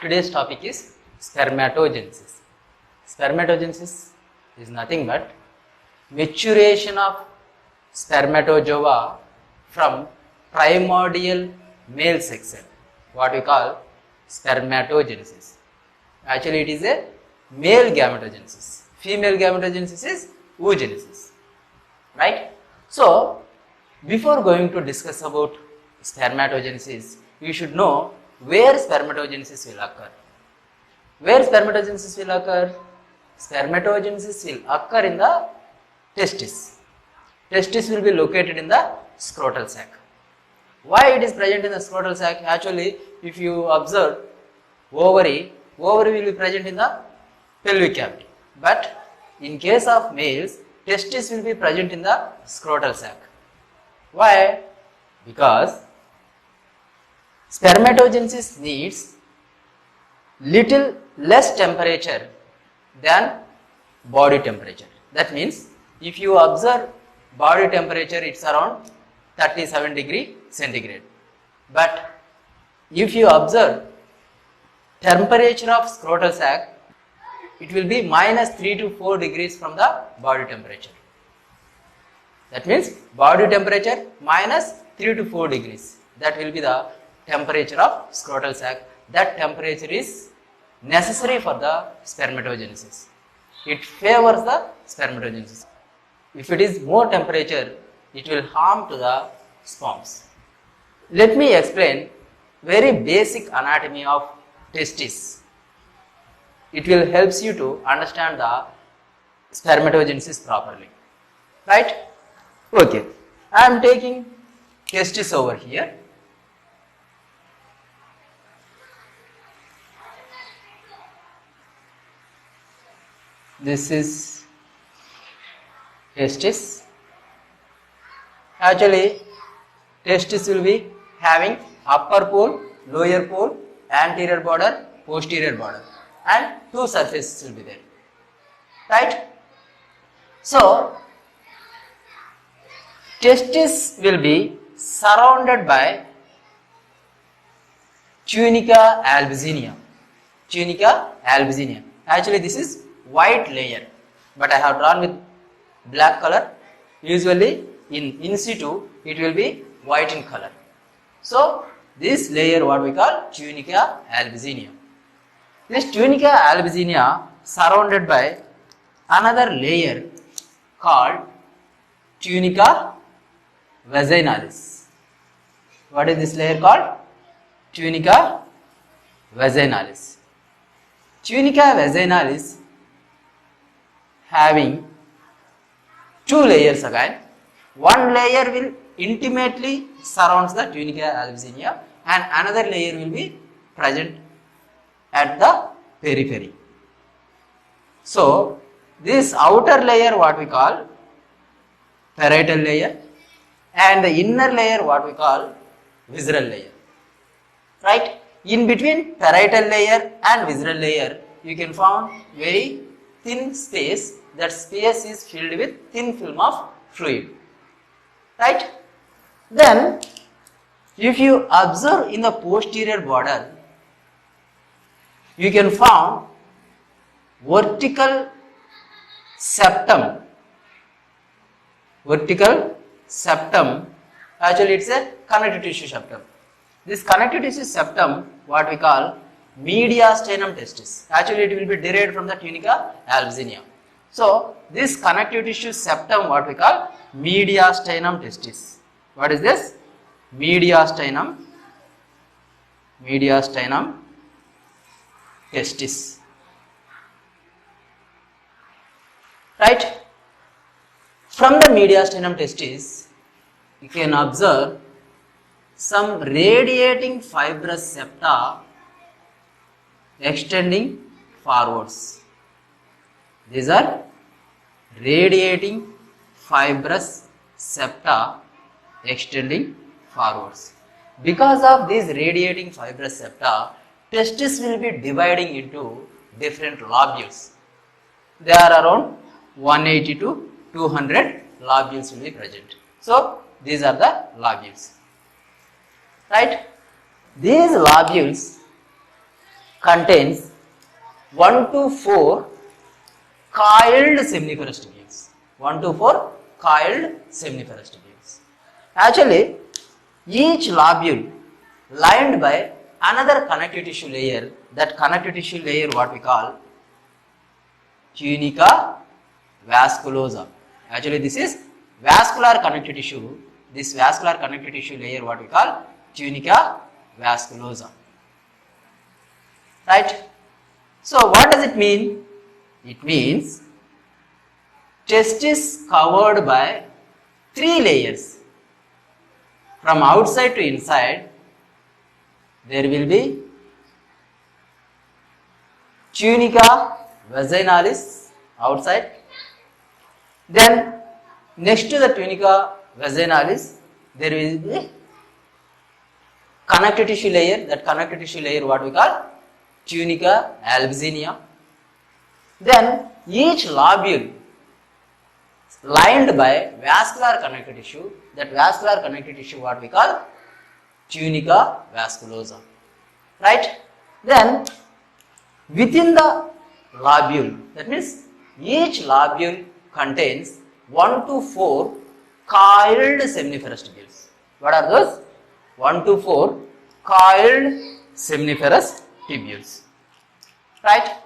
Today's topic is spermatogenesis. Spermatogenesis is nothing but maturation of spermatozoa from primordial male sex cell, what we call spermatogenesis. Actually, it is a male gametogenesis. Female gametogenesis is oogenesis, right? So, before going to discuss about spermatogenesis, we should know where spermatogenesis will occur. Where spermatogenesis will occur? Spermatogenesis will occur in the testis. Testis will be located in the scrotal sac. Why it is present in the scrotal sac? Actually, if you observe ovary will be present in the pelvic cavity. But in case of males, testis will be present in the scrotal sac. Why? Because spermatogenesis needs little less temperature than body temperature. That means if you observe body temperature, it's around 37 degree centigrade. But if you observe temperature of scrotal sac, it will be minus 3 to 4 degrees from the body temperature. That means body temperature minus 3 to 4 degrees. That will be the temperature of scrotal sac. That temperature is necessary for the spermatogenesis. It favors the spermatogenesis. If it is more temperature, it will harm to the sperms. Let me explain very basic anatomy of testis. It will help you to understand the spermatogenesis properly. Right? Okay. I am taking testis over here. This is testis. Actually, testis will be having upper pole, lower pole, anterior border, posterior border, and two surfaces will be there. Right? So, testis will be surrounded by tunica albuginea. Tunica albuginea. Actually, this is white layer, but I have drawn with black color. Usually in situ it will be white in color. So this layer what we call tunica albuginea. This tunica albuginea surrounded by another layer called tunica vaginalis. What is this layer called? Tunica vaginalis. Tunica vaginalis having two layers again. One layer will intimately surrounds the tunica albuginea and another layer will be present at the periphery. So this outer layer what we call parietal layer and the inner layer what we call visceral layer. Right? In between parietal layer and visceral layer you can find very thin space. That space is filled with thin film of fluid. Right? Then, if you observe in the posterior border, you can find vertical septum. Vertical septum, actually it's a connective tissue septum. This connective tissue septum, what we call mediastinum testis. Actually it will be derived from the tunica albuginea. So, this connective tissue septum what we call mediastinum testis. What is this? Mediastinum testis. Right? From the mediastinum testis, you can observe some radiating fibrous septa extending forwards. These are radiating fibrous septa extending forwards. Because of these radiating fibrous septa, testis will be dividing into different lobules. There are around 180 to 200 lobules will be present. So, these are the lobules. Right? These lobules contains 1 to 4 coiled seminiferous tubules. 1 to 4 coiled seminiferous tubules. Actually, each lobule lined by another connective tissue layer, that connective tissue layer what we call tunica vasculosa. Actually, this is vascular connective tissue. This vascular connective tissue layer what we call tunica vasculosa. Right? So, what does it mean? It means testis covered by 3 layers. From outside to inside, there will be tunica vaginalis outside. Then next to the tunica vaginalis, there will be connective tissue layer. That connective tissue layer what we call tunica albuginea. Then each lobule lined by vascular connective tissue. That vascular connective tissue what we call tunica vasculosa. Right? Then within the lobule, that means each lobule contains 1 to 4 coiled seminiferous tubules. What are those? 1 to 4 coiled seminiferous tubules. Right?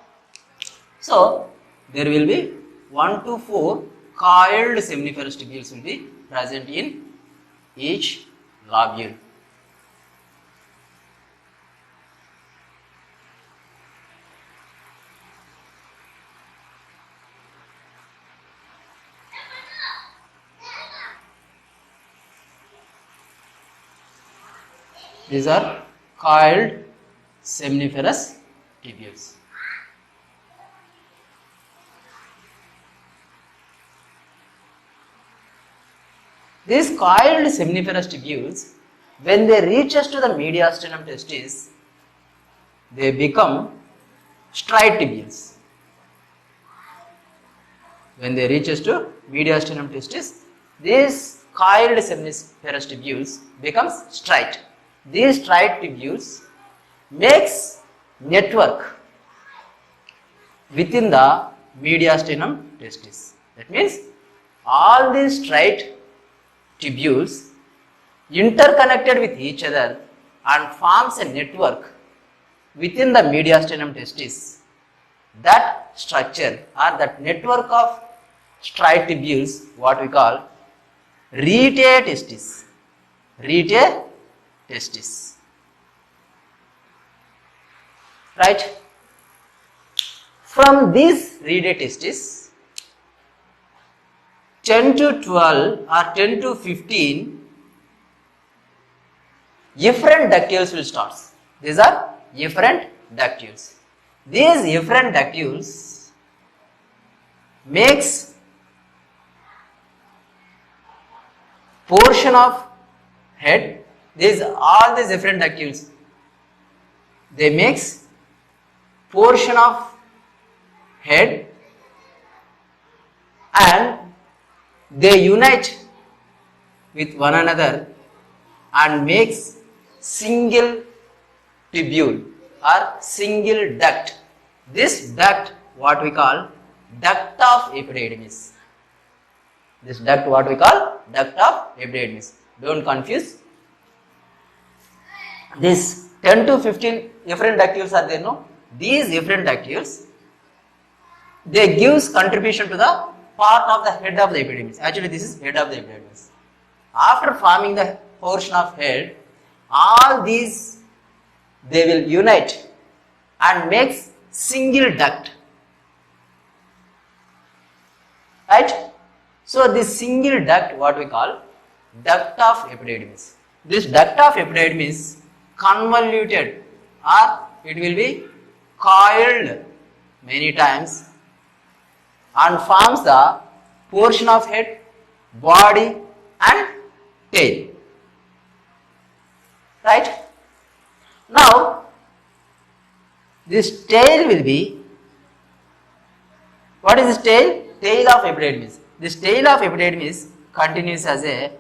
So, there will be 1 to 4 coiled seminiferous tubules will be present in each lobule. These are coiled seminiferous tubules. These coiled seminiferous tubules, when they reaches to the mediastinum testis, they become straight tubules. When they reaches to mediastinum testis, these coiled seminiferous tubules becomes straight. These straight tubules makes network within the mediastinum testis. That means all these straight tubules interconnected with each other and forms a network within the mediastinum testis. That structure or that network of straight tubules what we call rete testis. Rete testis. Right? From these rete testis, 10 to 12 or 10 to 15 efferent ductules will start. These are efferent ductules. These efferent ductules makes portion of head. All these efferent ductules, they makes portion of head and they unite with one another and makes single tubule or single duct. This duct what we call duct of epididymis. This duct what we call duct of epididymis. Don't confuse. These 10 to 15 efferent ductules are there, no? These efferent ductules, they gives contribution to the part of the head of the epididymis. Actually, this is head of the epididymis. After forming the portion of head, all these they will unite and makes single duct. Right? So, this single duct what we call duct of epididymis. This duct of epididymis convoluted or it will be coiled many times and forms the portion of head, body and tail. Right? Now, this tail will be, what is this tail? Tail of epididymis. This tail of epididymis continues as a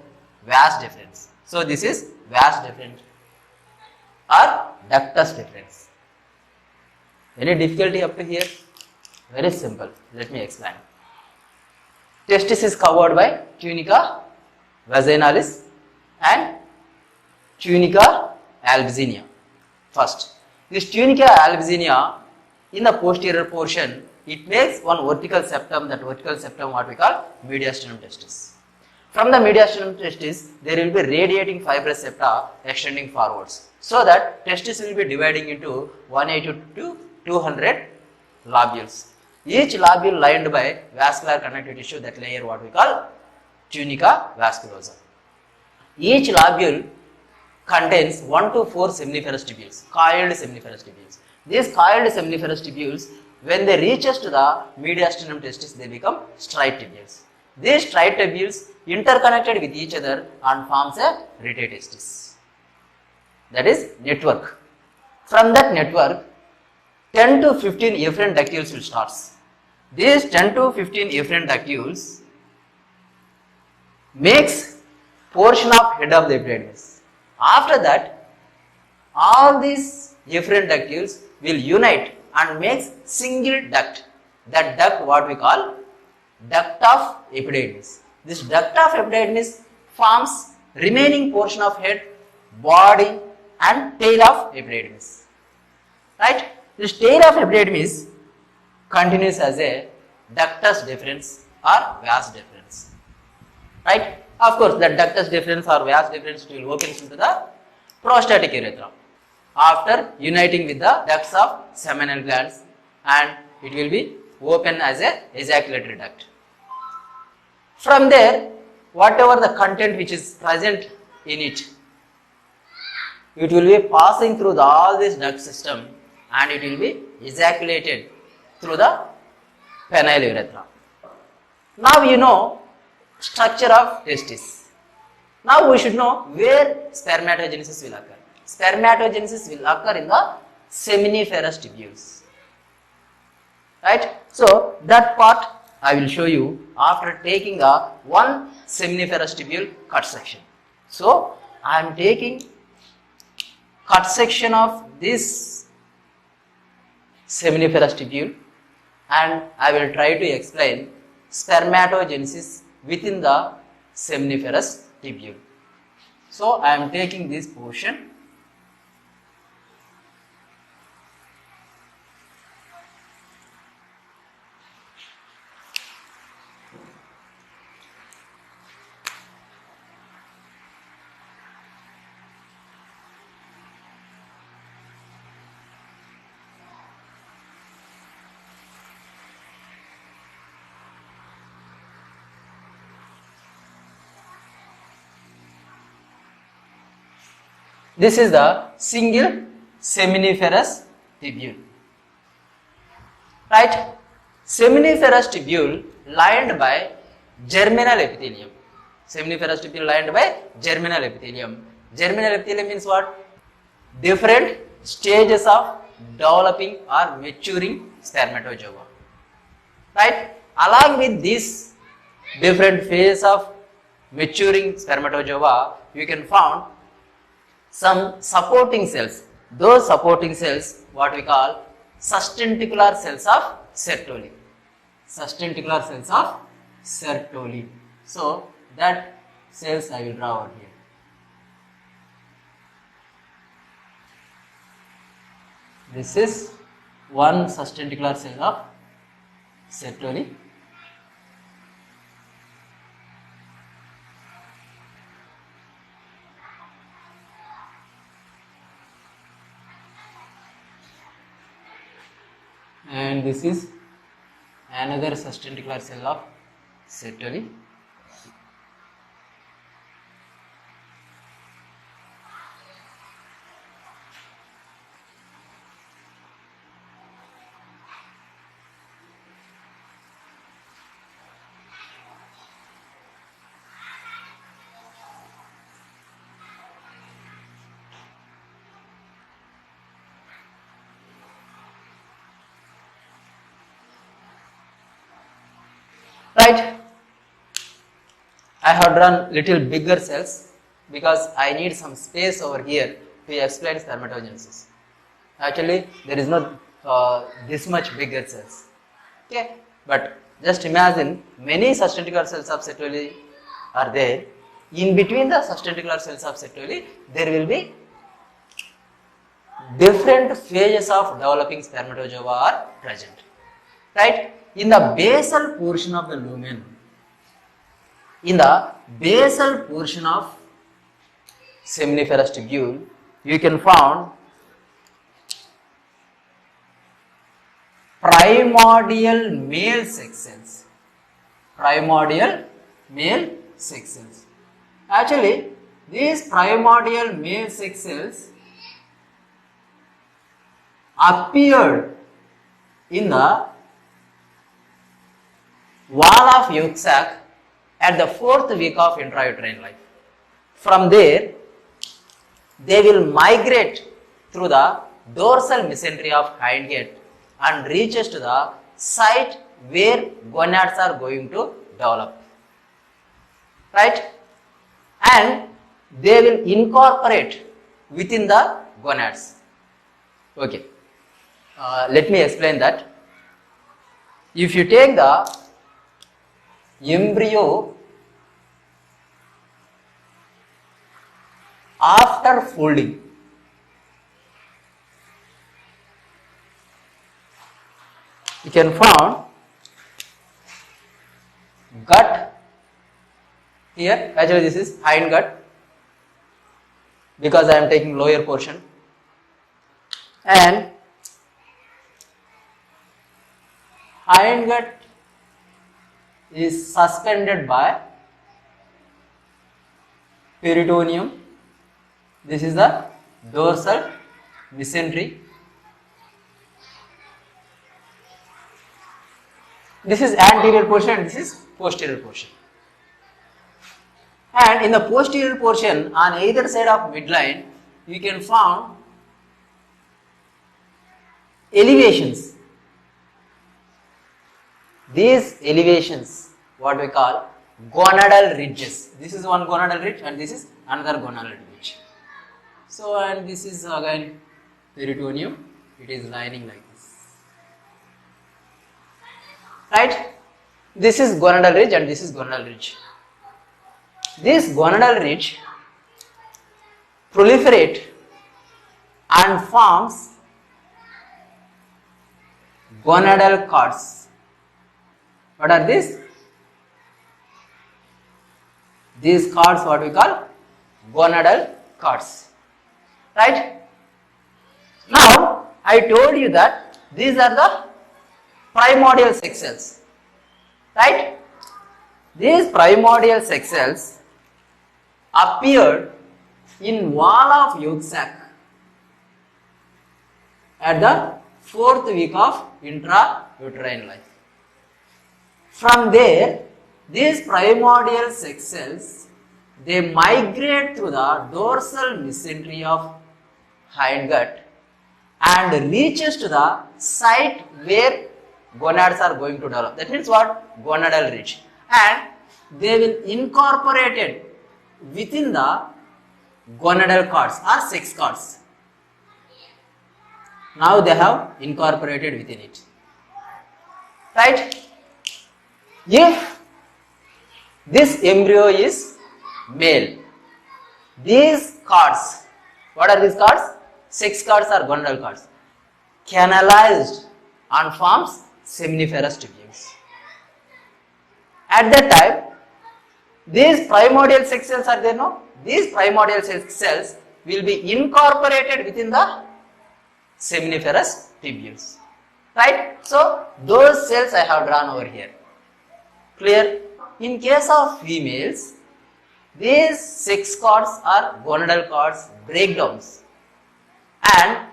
vas deferens. So, this is vas deferens or ductus deferens. Any difficulty up to here? Very simple. Let me explain. Testis is covered by tunica vaginalis and tunica albuginea. First, this tunica albuginea in the posterior portion, it makes one vertical septum. That vertical septum what we call mediastinum testis. From the mediastinum testis, there will be radiating fibrous septa extending forwards, so that testis will be dividing into 180 to 200 lobules. Each lobule lined by vascular connective tissue, that layer what we call tunica vasculosa. Each lobule contains 1 to 4 seminiferous tubules, coiled seminiferous tubules. These coiled seminiferous tubules, when they reaches to the mediastinum testis, they become straight tubules. These straight tubules interconnected with each other and forms a rete testis. That is network. From that network, 10 to 15 efferent ductules will start. These 10 to 15 efferent ductules makes portion of head of the epididymis. After that, all these efferent ductules will unite and makes single duct. That duct what we call duct of epididymis. This duct of epididymis forms remaining portion of head, body and tail of epididymis. Right? This tail of epididymis continues as a ductus deferens or vas deferens. Right? Of course, the ductus deferens or vas deferens will open into the prostatic urethra after uniting with the ducts of seminal glands, and it will be open as a ejaculatory duct. From there, whatever the content which is present in it, it will be passing through all this duct system and it will be ejaculated through the penile urethra. Now you know structure of testis. Now we should know where spermatogenesis will occur. Spermatogenesis will occur in the seminiferous tubules. Right? So that part I will show you after taking the one seminiferous tubule cut section. So I am taking cut section of this seminiferous tubule and I will try to explain spermatogenesis within the seminiferous tubule. So I am taking this portion. This is the single seminiferous tubule. Right? Seminiferous tubule lined by germinal epithelium. Seminiferous tubule lined by germinal epithelium. Germinal epithelium means what? Different stages of developing or maturing spermatozoa. Right? Along with this different phase of maturing spermatozoa, you can find some supporting cells. Those supporting cells, what we call sustenticular cells of Sertoli. Sustenticular cells of Sertoli. So that cells I will draw out here. This is one sustenticular cell of Sertoli. And this is another sustenticular cell of Sertoli. Right? I have drawn little bigger cells because I need some space over here to explain spermatogenesis. Actually, there is no this much bigger cells. Okay, but just imagine many sustentacular cells of Sertoli are there. In between the sustentacular cells of Sertoli, there will be different phases of developing spermatozoa are present. Right? In the basal portion of the lumen, seminiferous tubule, you can find primordial male sex cells. Actually, these primordial male sex cells appeared in the wall of yolk sac at the 4th week of intrauterine life. From there, they will migrate through the dorsal mesentery of hindgut and reaches to the site where gonads are going to develop. Right? And they will incorporate within the gonads. Okay. Let me explain that. If you take the embryo after folding, you can find gut here. Actually, this is hind gut because I am taking lower portion, and hind gut is suspended by peritoneum. This is the dorsal mesentery. This is anterior portion and this is posterior portion. And in the posterior portion, on either side of midline, you can find elevations. These elevations, what we call gonadal ridges. This is one gonadal ridge and this is another gonadal ridge. So, and this is again peritoneum. It is lining like this. Right? This is gonadal ridge and this is gonadal ridge. This gonadal ridge proliferate and forms gonadal cords. What are these? These cords, what we call gonadal cords. Right? Now, I told you that these are the primordial sex cells. Right? These primordial sex cells appeared in wall of yolk sac at the 4th week of intrauterine life. From there, these primordial sex cells, they migrate through the dorsal mesentery of hindgut and reaches to the site where gonads are going to develop. That means what? Gonadal ridge. And they will incorporate it within the gonadal cords or sex cords. Now they have incorporated within it. Right? If this embryo is male, these cords, what are these cords? Sex cords or gonadal cords, canalized and forms seminiferous tubules. At that time, these primordial sex cells are there, no? These primordial sex cells will be incorporated within the seminiferous tubules. Right? So, those cells I have drawn over here. Clear? In case of females, these sex cords or gonadal cords breakdowns and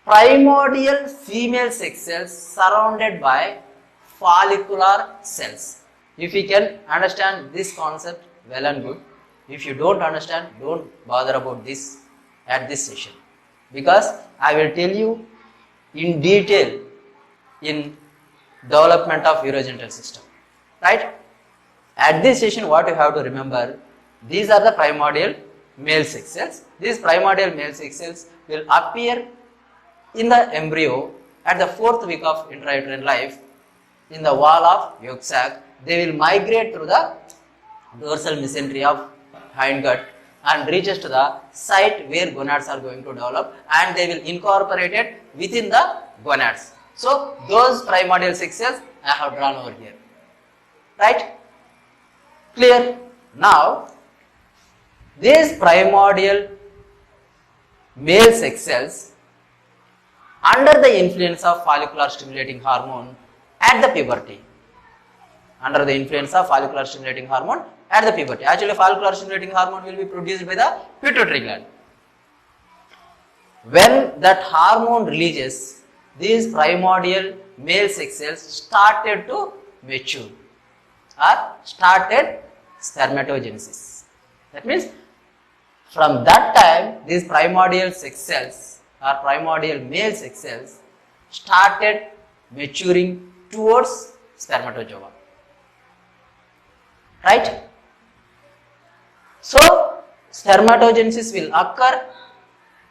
primordial female sex cells surrounded by follicular cells. If you can understand this concept, well and good. If you don't understand, don't bother about this at this session, because I will tell you in detail in development of urogenital system. Right? At this session, what you have to remember, these are the primordial male sex cells. These primordial male sex cells will appear in the embryo at the 4th week of intrauterine life, in the wall of yolk sac, they will migrate through the dorsal mesentery of hindgut and reaches to the site where gonads are going to develop, and they will incorporate it within the gonads. So those primordial 6 cells I have drawn over here. Right? Clear? Now, these primordial male sex cells, under the influence of follicular stimulating hormone at the puberty, under the influence of follicular stimulating hormone at the puberty. Actually, follicular stimulating hormone will be produced by the pituitary gland. When that hormone releases, these primordial male sex cells started to mature or started spermatogenesis. That means from that time, these primordial sex cells or primordial male sex cells started maturing towards spermatozoa. Right? So, spermatogenesis will occur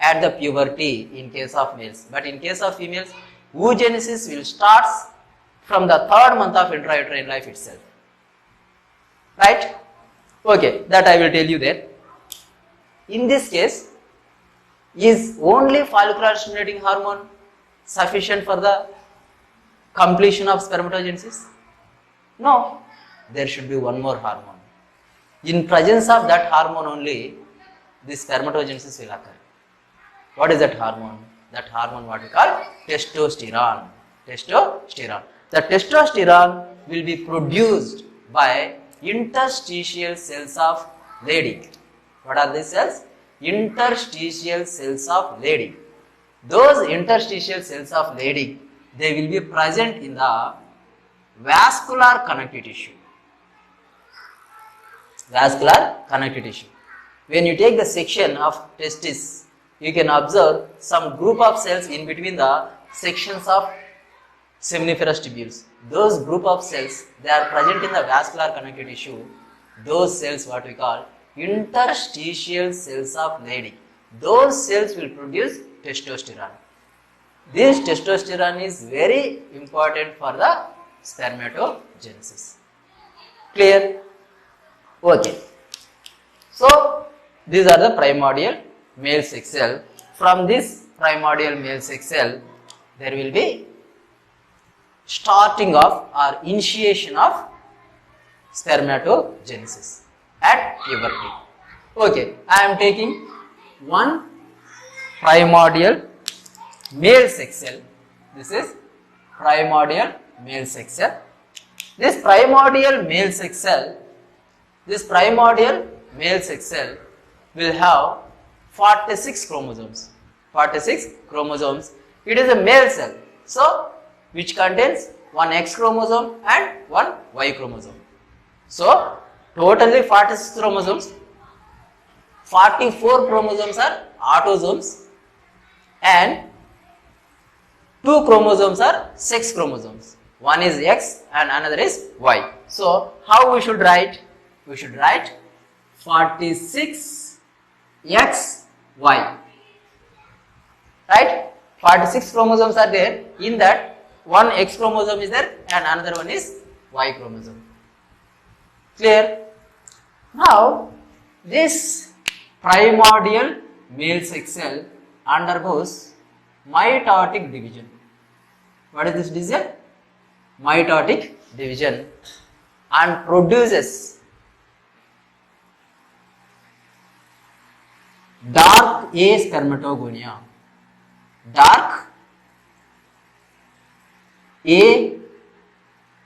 at the puberty in case of males, but in case of females, oogenesis will start from the 3rd month of intrauterine life itself. Right? Okay, that I will tell you there. In this case, is only follicular stimulating hormone sufficient for the completion of spermatogenesis? No, there should be one more hormone. In presence of that hormone only, this spermatogenesis will occur. What is that hormone? That hormone what we call testosterone. Testosterone. The testosterone will be produced by interstitial cells of Leydig. What are these cells? Interstitial cells of Leydig. Those interstitial cells of Leydig, they will be present in the vascular connective tissue. Vascular connective tissue. When you take the section of testis, you can observe some group of cells in between the sections of seminiferous tubules. Those group of cells, they are present in the vascular connective tissue. Those cells what we call interstitial cells of Leydig. Those cells will produce testosterone. This testosterone is very important for the spermatogenesis. Clear? Okay. So, these are the primordial male sex cell. From this primordial male sex cell, there will be starting of or initiation of spermatogenesis at puberty. Okay, I am taking one primordial male sex cell. This is primordial male sex cell. This primordial male sex cell, will have 46 chromosomes. 46 chromosomes. It is a male cell. So, which contains one X chromosome and one Y chromosome. So, totally 46 chromosomes. 44 chromosomes are autosomes and 2 chromosomes are sex chromosomes. One is X and another is Y. So, how we should write? We should write 46 X, Y. Right? 46 chromosomes are there. In that, one X chromosome is there and another one is Y chromosome. Clear? Now, this primordial male sex cell undergoes mitotic division. What is this division? Mitotic division, and produces dark A spermatogonia. Dark A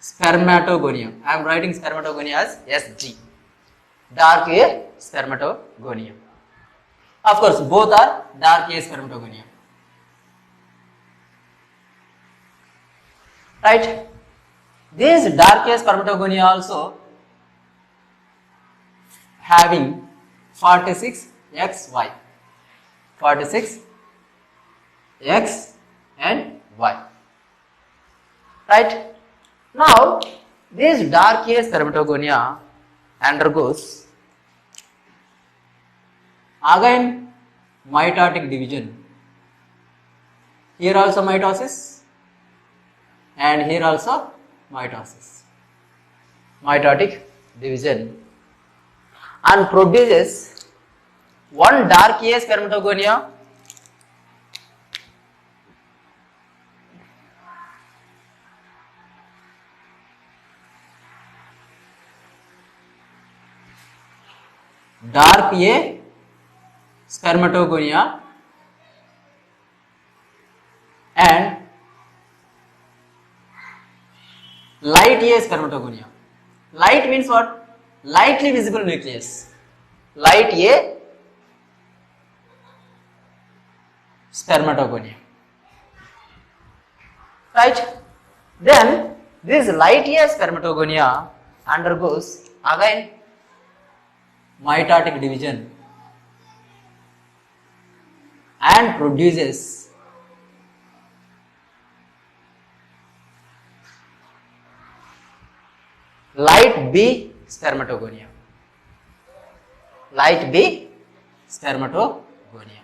spermatogonia. I am writing spermatogonia as SG. Dark A spermatogonia. Of course, both are dark A spermatogonia. Right? This dark A spermatogonia also having 46 XY. 46 X and Y. Right? Now, this dark A spermatogonia undergoes again mitotic division. Here also mitosis, and here also mitosis, mitotic division, and produces one dark A spermatogonia dark A spermatogonia and light A spermatogonia. Light means what? Lightly visible nucleus. Light A spermatogonia. Right? Then this light A spermatogonia undergoes again mitotic division and produces light B spermatogonia. Light B spermatogonia.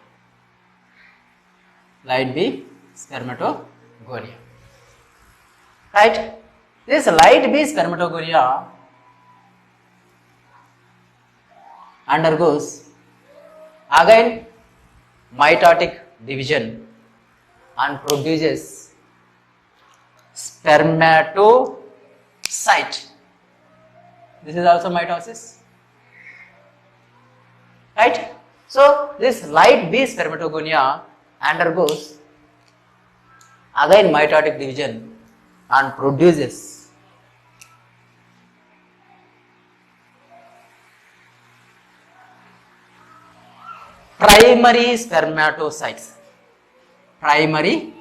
Light B spermatogonia. Right? This light B spermatogonia undergoes again mitotic division and produces spermatocyte. This is also mitosis, right? So this light B spermatogonia undergoes again mitotic division and produces primary spermatocytes. Primary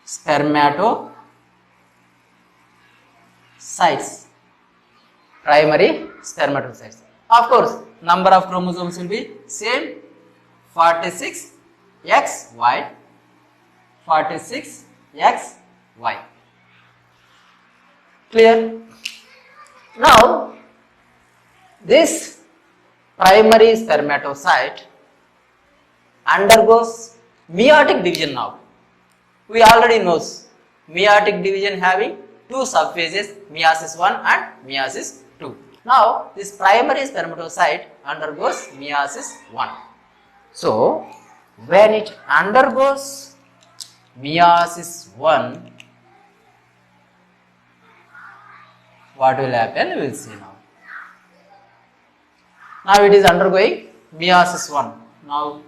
spermatocytes. Primary spermatocytes. Of course, number of chromosomes will be same, 46XY, 46XY. Clear? Now, this primary spermatocyte undergoes meiotic division now. We already know meiotic division having two subphases, meiosis 1 and meiosis 2. Now, this primary spermatocyte undergoes meiosis 1. So, when it undergoes meiosis 1, what will happen? We will see now. Now it is undergoing meiosis 1. Now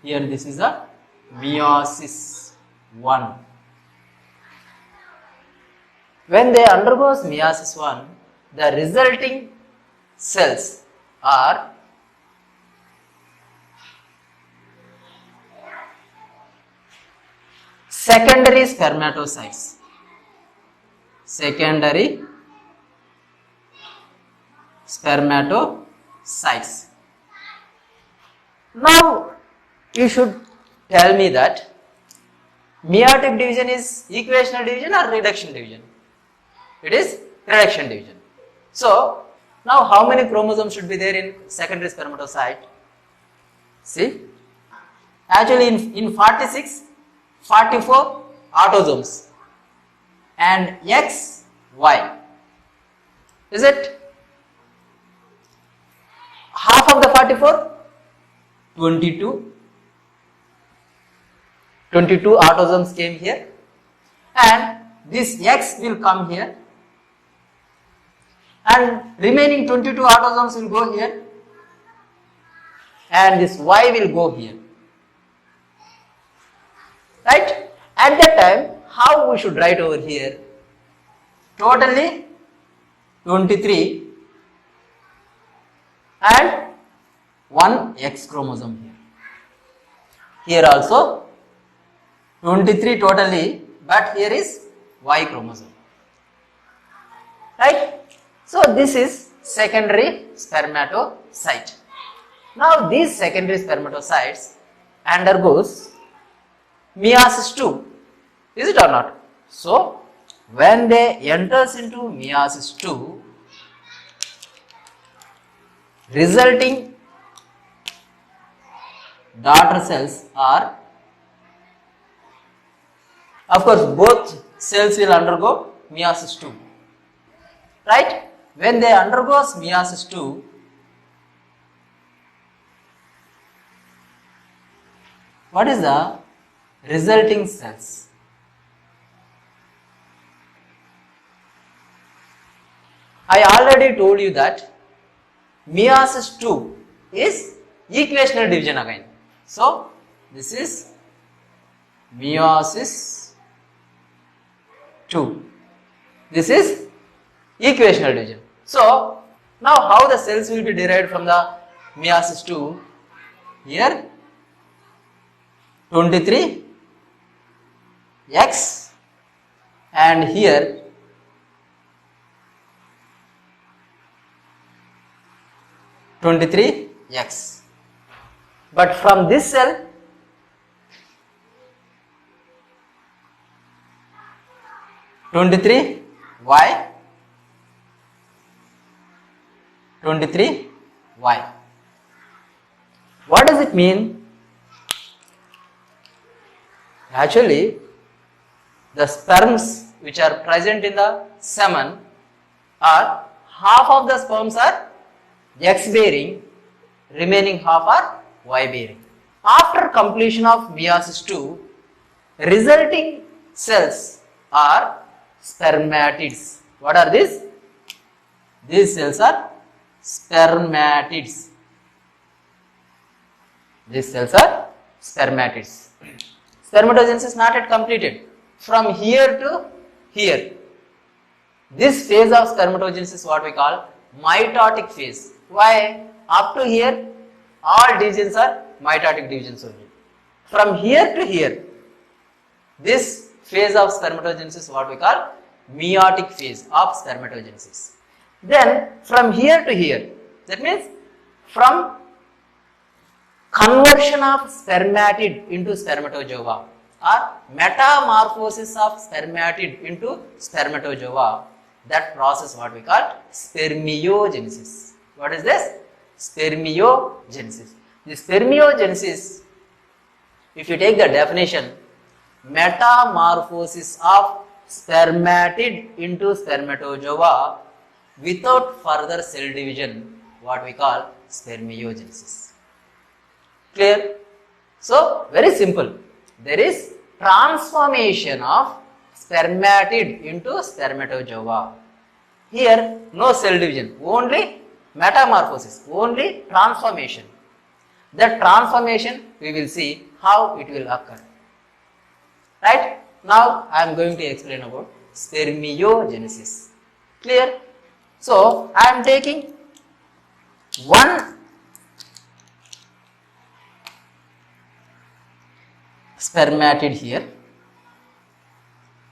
here this is a meiosis 1. When they undergoes meiosis 1, the resulting cells are secondary spermatocytes. Secondary spermatocytes. Now you should tell me that meiotic division is equational division or reduction division? It is reduction division. So now how many chromosomes should be there in secondary spermatocyte? See, actually in 46, 44 autosomes and X, Y. Is it? Half of the 44? 22. 22 autosomes came here and this X will come here and remaining 22 autosomes will go here and this Y will go here. Right? At that time, how we should write over here? Totally 23 and 1 X chromosome here. Here also 23 totally, but here is Y chromosome. Right? So this is secondary spermatocyte. Now these secondary spermatocytes undergoes meiosis 2. Is it or not? So when they enters into meiosis 2, resulting daughter cells are Of course, both cells will undergo meiosis II. Right? When they undergo meiosis II, what is the resulting cells? I already told you that meiosis II is equational division again. So, this is meiosis II. This is equational division. So, now how the cells will be derived from the meiosis II? Here 23 X and here 23 X. But from this cell, (23 Y), 23 Y. What does it mean? Actually, the sperms which are present in the semen are half of the sperms are X bearing, remaining half are Y bearing. After completion of meiosis II, resulting cells are spermatids. What are these? These cells are spermatids. These cells are spermatids. Spermatogenesis not yet completed. From here to here, this phase of spermatogenesis what we call mitotic phase. Why? Up to here, all divisions are mitotic divisions only. From here to here, this phase of spermatogenesis what we call meiotic phase of spermatogenesis. Then from here to here, that means from conversion of spermatid into spermatozoa or metamorphosis of spermatid into spermatozoa, that process what we call spermiogenesis. What is this? Spermiogenesis. The spermiogenesis, if you take the definition, metamorphosis of spermatid into spermatozoa without further cell division, what we call spermiogenesis. Clear? So, very simple. There is transformation of spermatid into spermatozoa. Here, no cell division, only metamorphosis, only transformation. That transformation we will see how it will occur. Right? Now, I am going to explain about spermiogenesis. Clear? So, I am taking one spermatid here.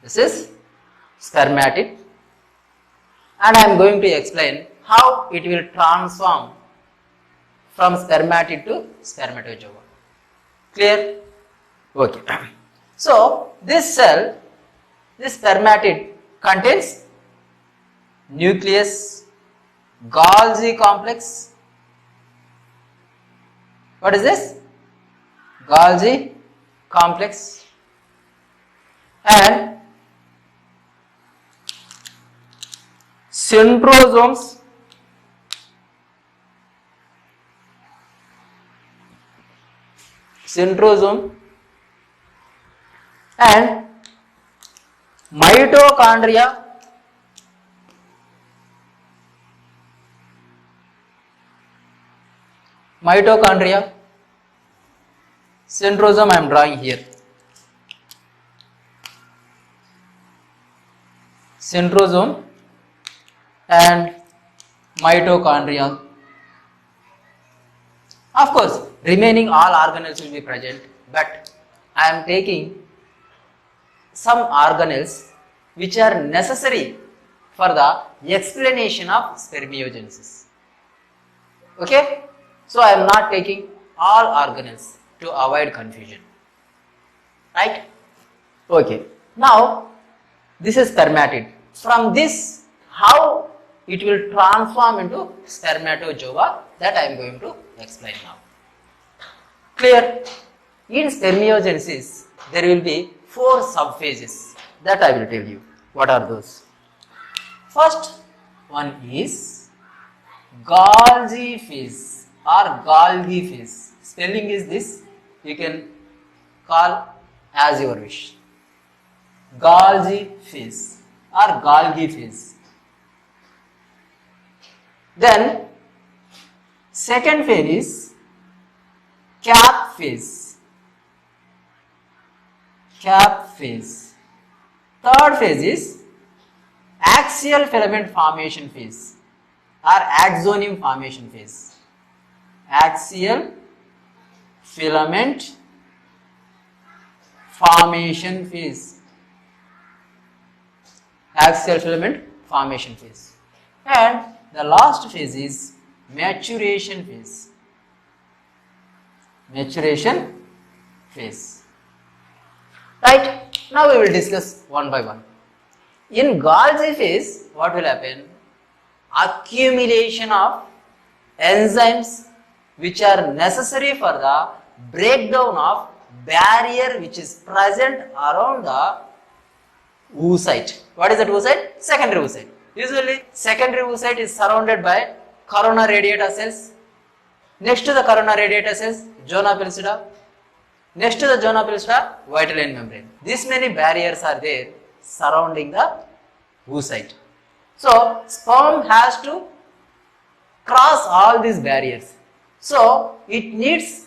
This is spermatid, and I am going to explain how it will transform from spermatid to spermatozoa. Clear? Okay. So, this cell, this spermatid contains nucleus, Golgi complex. What is this? Golgi complex and centrosomes, centrosome and mitochondria, centrosome I am drawing here, centrosome and mitochondria. Of course, remaining all organelles will be present, but I am taking some organelles which are necessary for the explanation of spermiogenesis. Okay? So, I am not taking all organelles to avoid confusion. Right? Okay. Now, this is spermatid. From this, how it will transform into spermatozoa, that I am going to explain now. Clear? In spermiogenesis, there will be 4 subphases that I will tell you. What are those? First one is Golgi phase or Golgi phase. Spelling is this. You can call as your wish. Golgi phase or Golgi phase. Then second phase is cap phase. Cap phase. Third phase is axial filament formation phase or axonium formation phase. Axial filament formation phase. Axial filament formation phase. And the last phase is maturation phase. Maturation phase. Right? Now we will discuss one by one. In Golgi phase, what will happen? Accumulation of enzymes which are necessary for the breakdown of barrier which is present around the oocyte. What is that oocyte? Secondary oocyte. Usually secondary oocyte is surrounded by corona radiata cells. Next to the corona radiata cells, zona pellucida. Next to the zona pellucida, vitelline membrane. These many barriers are there surrounding the oocyte. So sperm has to cross all these barriers. So it needs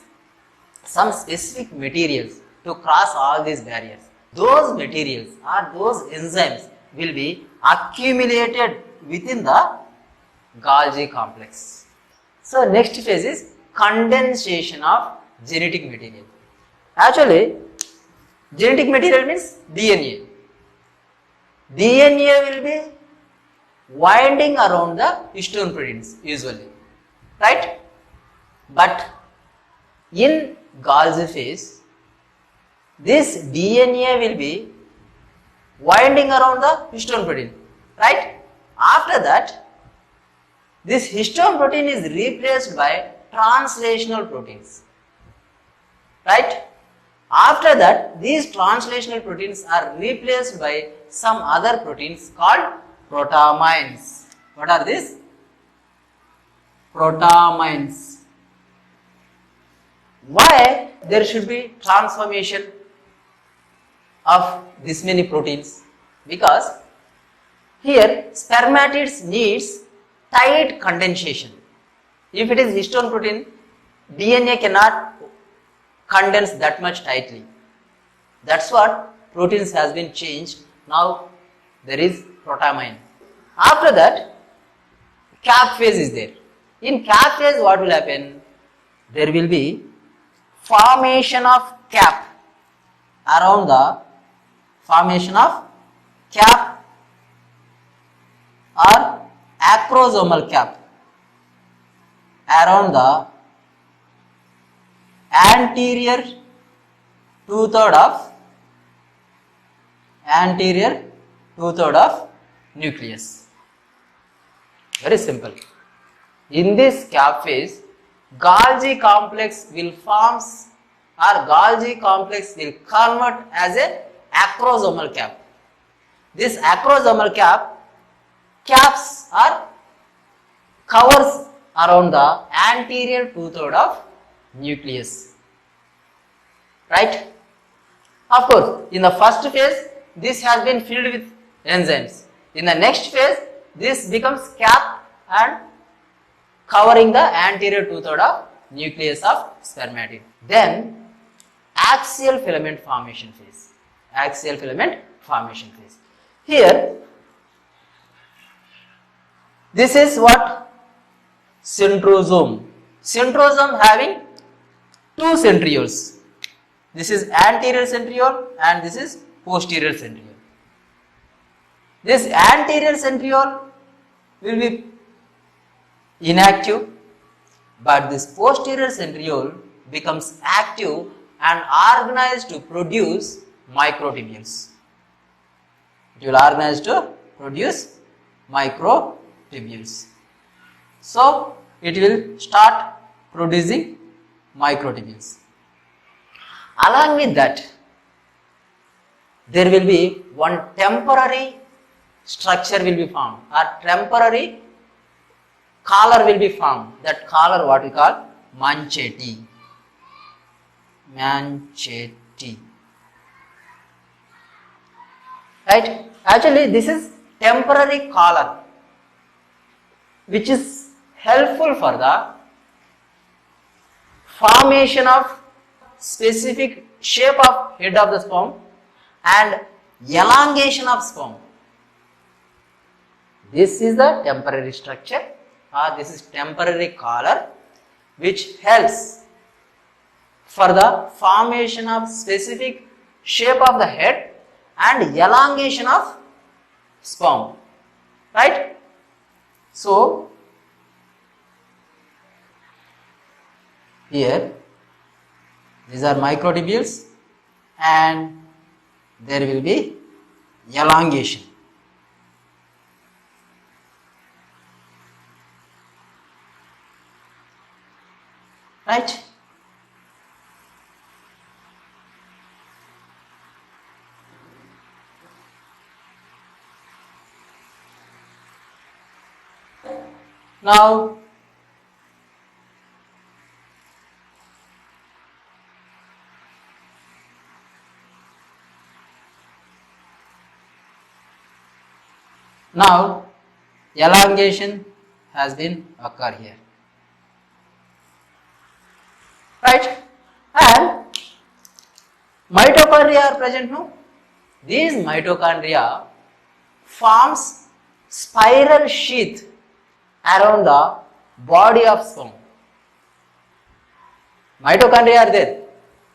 some specific materials to cross all these barriers. Those materials or those enzymes will be accumulated within the Golgi complex. So next phase is condensation of genetic material. Actually, genetic material means DNA. DNA will be winding around the histone proteins usually, right? But in Golgi phase, this DNA will be winding around the histone protein, right? After that, this histone protein is replaced by translational proteins, right? After that, these translational proteins are replaced by some other proteins called protamines. What are these? Protamines. Why there should be transformation of this many proteins? Because here spermatids needs tight condensation. If it is histone protein, DNA cannot condense that much tightly. That's what proteins has been changed. Now there is protamine. After that, cap phase is there. In cap phase, what will happen? There will be formation of cap around the formation of cap or acrosomal cap around the anterior two-third of nucleus. Very simple. In this cap phase, Golgi complex will forms or Golgi complex will convert as a acrosomal cap. This acrosomal caps or covers around the anterior two-third of nucleus, right? Of course, in the first phase, this has been filled with enzymes. In the next phase, this becomes cap and covering the anterior two-third of nucleus of spermatid. Then, axial filament formation phase. Axial filament formation phase. Here, this is what? Centrosome. Centrosome having two centrioles. This is anterior centriole and this is posterior centriole. This anterior centriole will be inactive, but this posterior centriole becomes active and organized to produce microtubules. It will organize to produce microtubules. So it will start producing microtubules. Along with that, there will be one temporary structure will be formed, or temporary collar will be formed. That collar what we call mancheti. Mancheti. Right? Actually, this is temporary collar, which is helpful for the formation of specific shape of head of the sperm and elongation of sperm. This is the temporary structure, or this is temporary collar, which helps for the formation of specific shape of the head and elongation of sperm. Right? So, here these are microtubules and there will be elongation. Right? Now, elongation has been occur here. Right? And mitochondria are present, no? These mitochondria forms spiral sheath around the body of sperm. Mitochondria are there.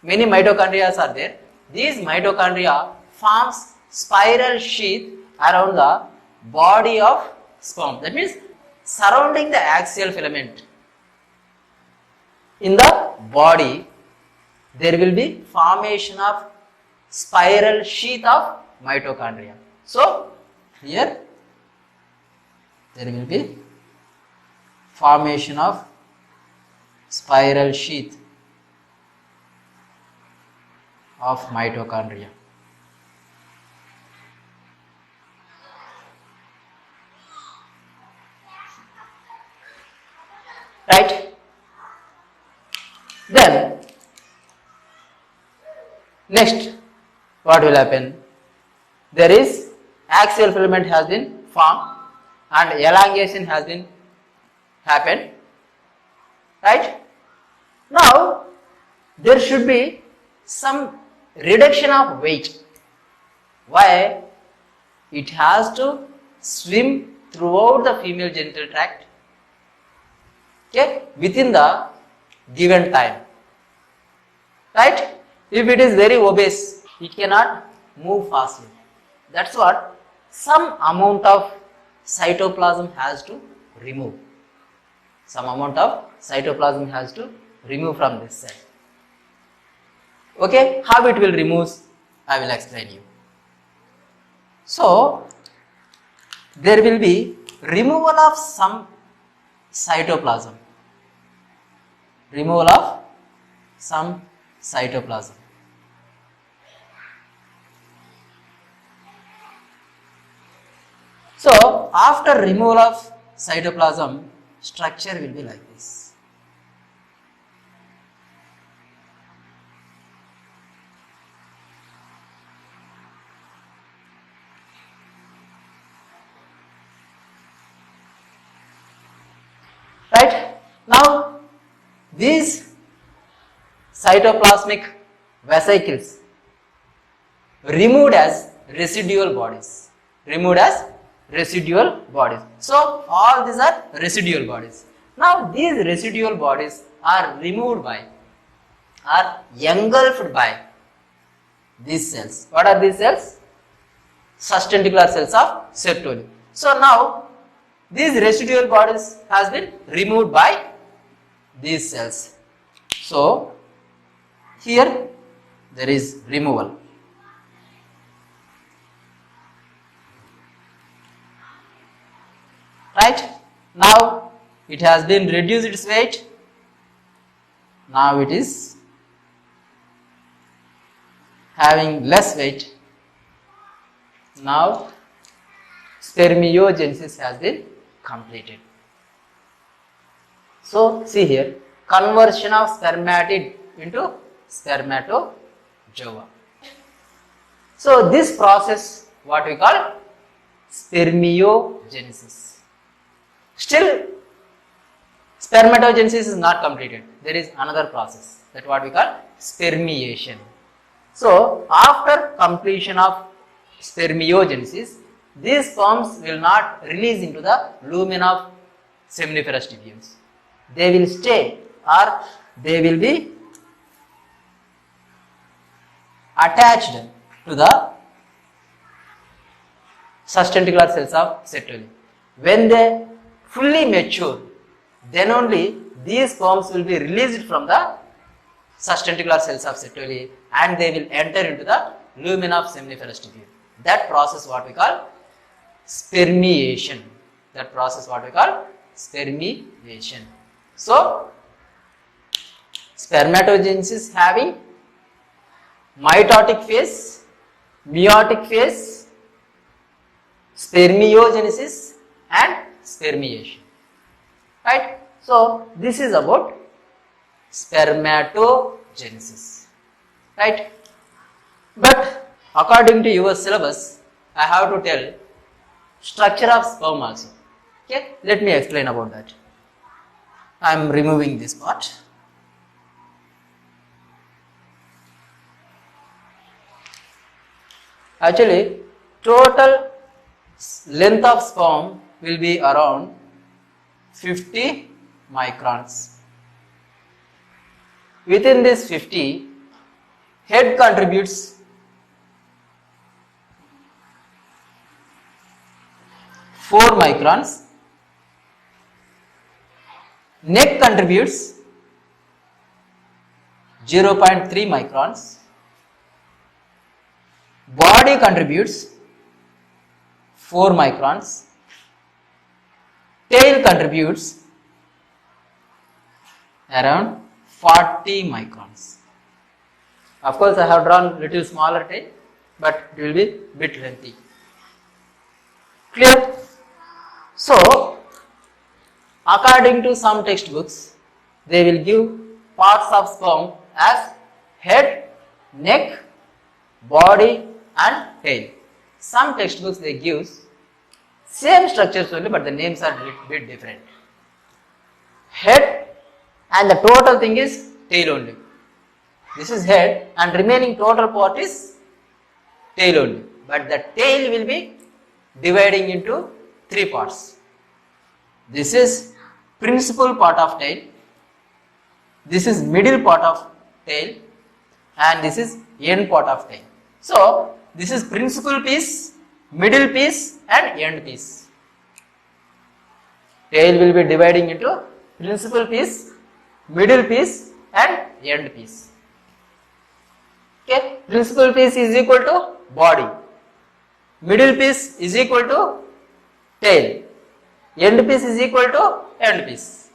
Many mitochondria are there. These mitochondria forms spiral sheath around the body of sperm. That means surrounding the axial filament. In the body, there will be formation of spiral sheath of mitochondria. So, here there will be formation of spiral sheath of mitochondria. Right? Then, next, what will happen? There is axial filament has been formed and elongation has been happened. Right? Now, there should be some reduction of weight. Why? It has to swim throughout the female genital tract, okay, within the given time. Right? If it is very obese, it cannot move fastly. That's what some amount of cytoplasm has to remove. Some amount of cytoplasm has to remove from this cell. Okay, how it will remove, I will explain you. So, there will be removal of some cytoplasm. Removal of some cytoplasm. So, after removal of cytoplasm, structure will be like this. Right? Now, these cytoplasmic vesicles removed as residual bodies. Removed as residual bodies. So, all these are residual bodies. Now, these residual bodies are removed by, are engulfed by these cells. What are these cells? Sustentacular cells of Sertoli. So, now, these residual bodies has been removed by these cells. So, here there is removal. Right? Now, it has been reduced its weight. Now, it is having less weight. Now spermiogenesis has been completed. So see here, conversion of spermatid into spermatozoa. So this process what we call spermiogenesis. Still spermatogenesis is not completed. There is another process, that what we call spermiation. So after completion of spermiogenesis, these sperms will not release into the lumen of seminiferous tubules. They will stay, or they will be attached to the sustentacular cells of Sertoli. When they fully mature, then only these sperms will be released from the sustentacular cells of Sertoli and they will enter into the lumen of seminiferous tubule. That process what we call spermiation. That process what we call spermiation. So spermatogenesis having mitotic phase, meiotic phase, spermiogenesis and spermiation. Right? So this is about spermatogenesis. Right? But according to your syllabus, I have to tell structure of sperm also. Okay? Let me explain about that. I am removing this part. Actually, total length of sperm will be around 50 microns. Within this 50, head contributes 4 microns, neck contributes 0.3 microns, body contributes 4 microns, tail contributes around 40 microns. Of course, I have drawn little smaller tail, but it will be bit lengthy. Clear? So, according to some textbooks, they will give parts of sperm as head, neck, body and tail. Some textbooks they give same structures only, but the names are a bit different. Head and the total thing is tail only. This is head and remaining total part is tail only. But the tail will be dividing into 3 parts. This is principal part of tail, this is middle part of tail and this is end part of tail. So this is principal piece, middle piece and end piece. Tail will be dividing into principal piece, middle piece and end piece. Okay, principal piece is equal to body, middle piece is equal to tail, end piece is equal to end piece.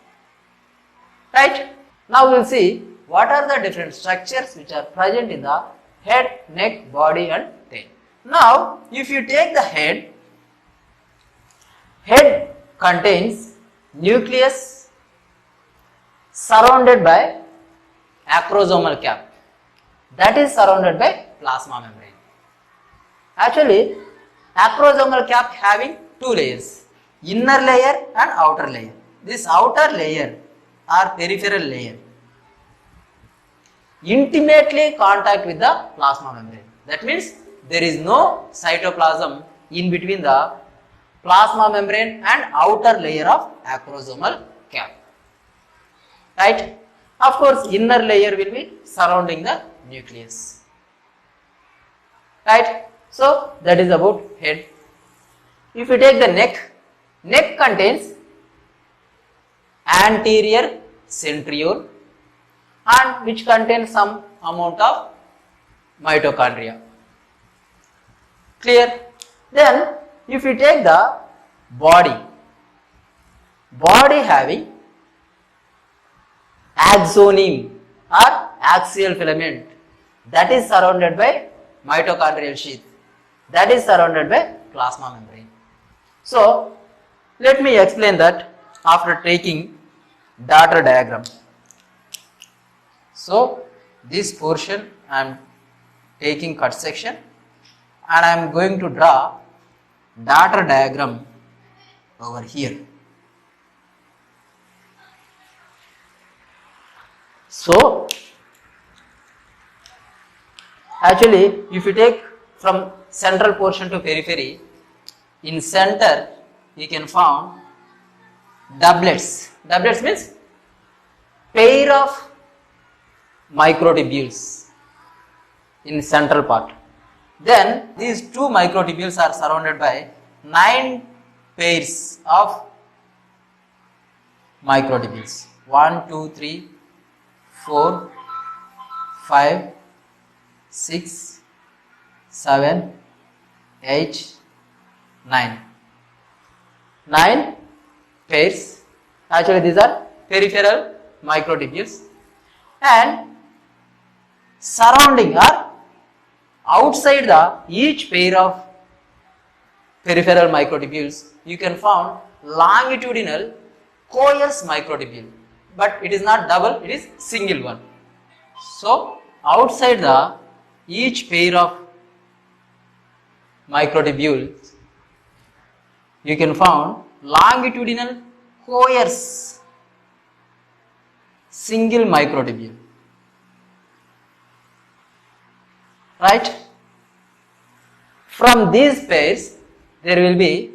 Right? Now we will see what are the different structures which are present in the head, neck, body and tail. Now if you take the head contains nucleus surrounded by acrosomal cap, that is surrounded by plasma membrane. Actually, acrosomal cap having 2 layers, inner layer and outer layer. This outer layer or peripheral layer intimately contact with the plasma membrane. That means there is no cytoplasm in between the plasma membrane and outer layer of acrosomal cap. Right? Of course, inner layer will be surrounding the nucleus. Right? So that is about head. If you take the neck, neck contains anterior centriole and which contains some amount of mitochondria. Clear? Then if you take the body having axoneme or axial filament, that is surrounded by mitochondrial sheath. that is surrounded by plasma membrane. So let me explain that after taking daughter diagram. So this portion I am taking cut section and I am going to draw daughter diagram over here. So actually if you take from central portion to periphery, in center you can found doublets. Doublets means pair of microtubules in central part. Then these two microtubules are surrounded by 9 pairs of microtubules. 1, 2, 3, 4, 5, 6, 7, 8, 9. 9 pairs. Actually these are peripheral microtubules, and surrounding or outside the each pair of peripheral microtubules you can found longitudinal coerce microtubule, but it is not double, it is single one. So outside the each pair of microtubules you can found longitudinal coerce single microtubule, right? From these pairs there will be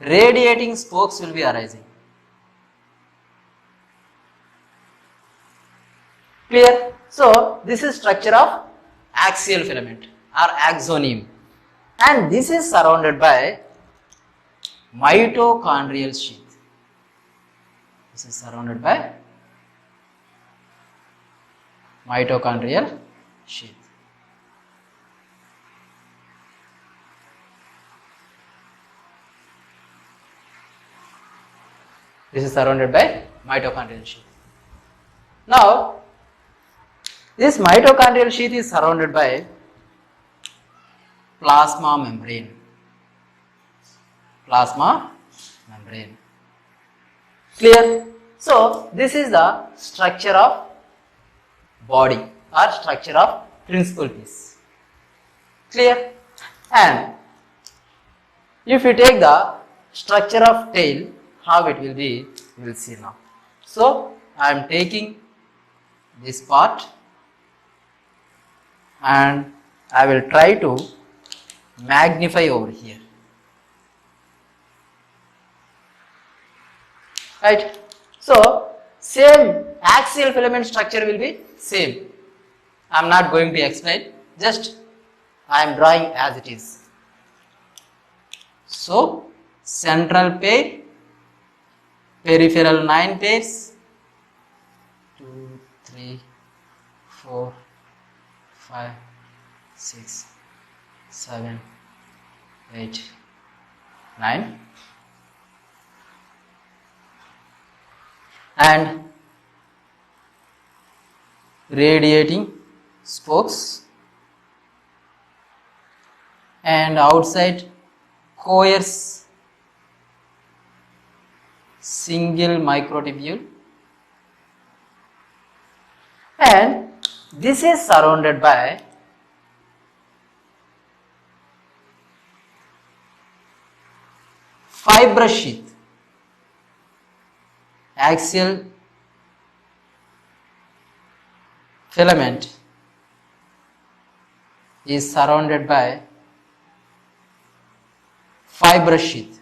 radiating spokes will be arising. Clear? So this is structure of axial filament or axonium, and this is surrounded by mitochondrial sheath. This is surrounded by mitochondrial sheath. This is surrounded by mitochondrial sheath. Now this mitochondrial sheath is surrounded by plasma membrane. Plasma membrane. Clear? So this is the structure of body or structure of principal piece. Clear? And if you take the structure of tail, how it will be, you will see now. So I am taking this part and I will try to magnify over here. Right? So same axial filament structure will be same. I am not going to explain, just I am drawing as it is. So central pair, peripheral 9 pairs, 2, 3, 4, 5, 6, 7, 8, 9, and radiating spokes, and outside coerce single microtubule, and this is surrounded by fibrous sheath. Axial filament is surrounded by fibrous sheath,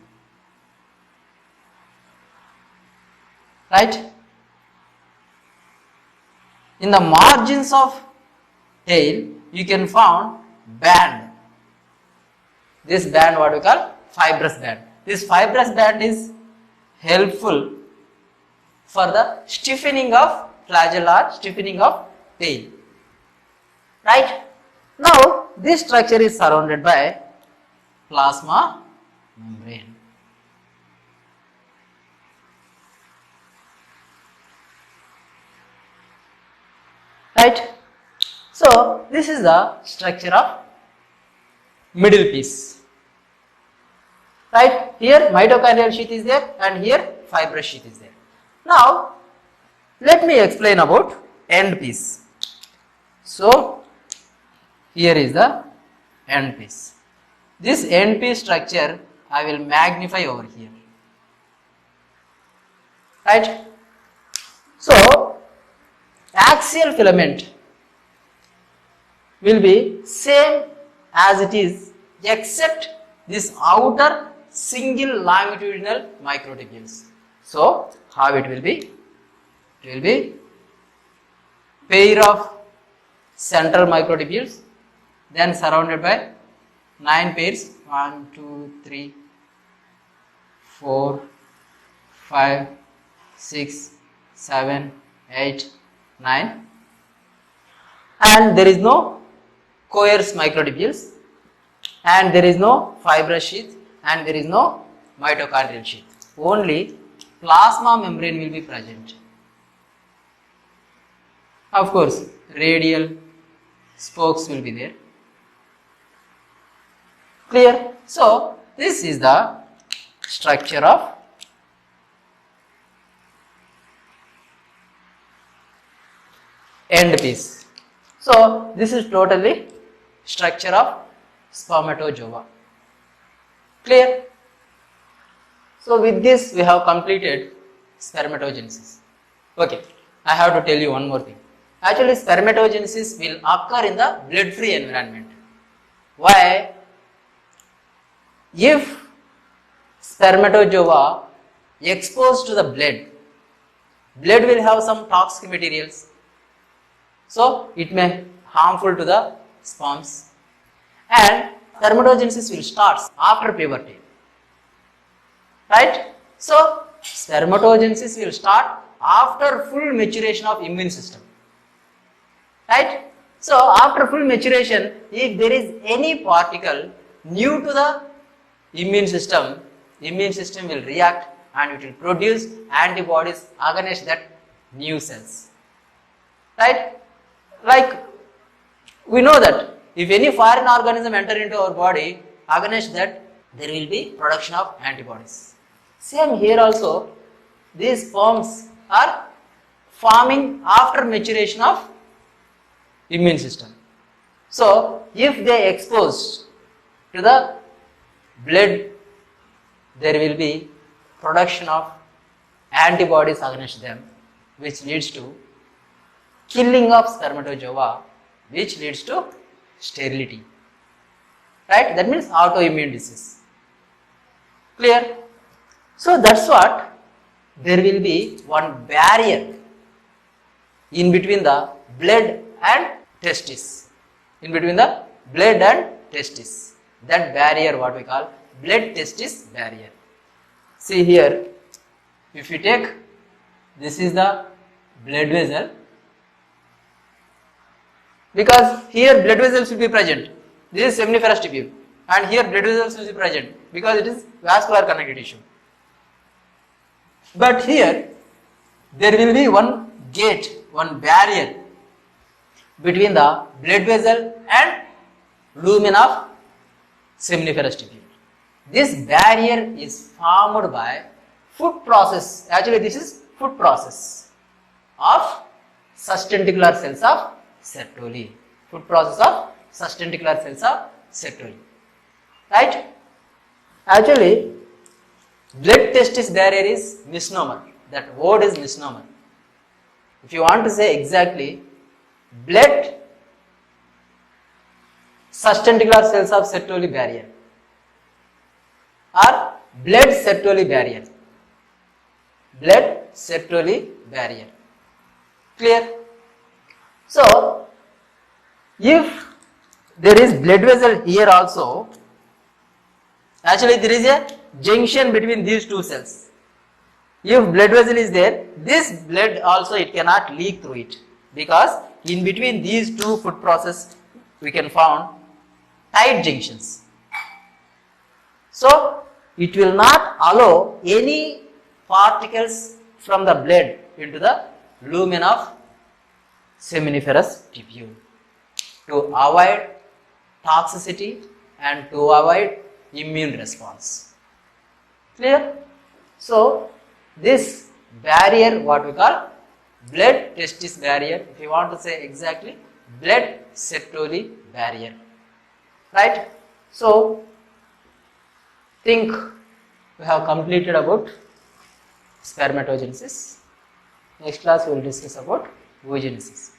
right? In the margins of tail you can found band. This band what we call fibrous band. This fibrous band is helpful for the stiffening of flagella, stiffening of tail, right? Now this structure is surrounded by plasma membrane. Right? So this is the structure of middle piece. Right? Here mitochondrial sheath is there and here fibrous sheath is there. Now let me explain about end piece. So here is the end piece. This end piece structure I will magnify over here. Right? So axial filament will be same as it is except this outer single longitudinal microtubules. So how it will be? It will be pair of central microtubules, then surrounded by 9 pairs, 1, 2, 3, 4, 5, 6, 7, 8, 9, and there is no coerce microtubules, and there is no fibrous sheath, and there is no mitochondrial sheath. Only plasma membrane will be present. Of course, radial spokes will be there. Clear? So this is the structure of end piece. So this is totally structure of spermatozoa. Clear? So with this we have completed spermatogenesis. Okay, I have to tell you one more thing. Actually spermatogenesis will occur in the blood free environment. Why? If spermatozoa exposed to the blood will have some toxic materials. So it may harmful to the sperms, and spermatogenesis will start after puberty. Right? So spermatogenesis will start after full maturation of immune system. Right? So after full maturation, if there is any particle new to the immune system will react and it will produce antibodies against that new cells. Right? Like we know that if any foreign organism enter into our body, against that there will be production of antibodies. Same here also, these sperms are forming after maturation of immune system. So if they exposed to the blood, there will be production of antibodies against them, which leads to killing of spermatozoa, which leads to sterility. Right? That means autoimmune disease. Clear? So that's what, there will be one barrier in between the blood and testis. In between the blood and testis. That barrier what we call blood testis barrier. See here, if you take, this is the blood vessel, because here blood vessels will be present. This is seminiferous tubule, and here blood vessels will be present because it is vascular connective tissue. But here there will be one gate, one barrier between the blood vessel and lumen of seminiferous tubule. This barrier is formed by foot process. Actually, this is foot process of sustentacular cells of Sertoli. Foot process of sustentacular cells of Sertoli. Right? Actually, blood testis barrier is misnomer. That word is misnomer. If you want to say exactly, blood sustentacular cells of Sertoli barrier or blood Sertoli barrier. Blood Sertoli barrier. Clear? So, if there is blood vessel here also, actually there is a junction between these two cells. If blood vessel is there, this blood also it cannot leak through it, because in between these two foot process we can found tight junctions. So it will not allow any particles from the blood into the lumen of seminiferous tubule to avoid toxicity and to avoid immune response. Clear? So this barrier, what we call blood testis barrier, if you want to say exactly, blood Sertoli barrier, right? So think we have completed about spermatogenesis. Next class we will discuss about oogenesis.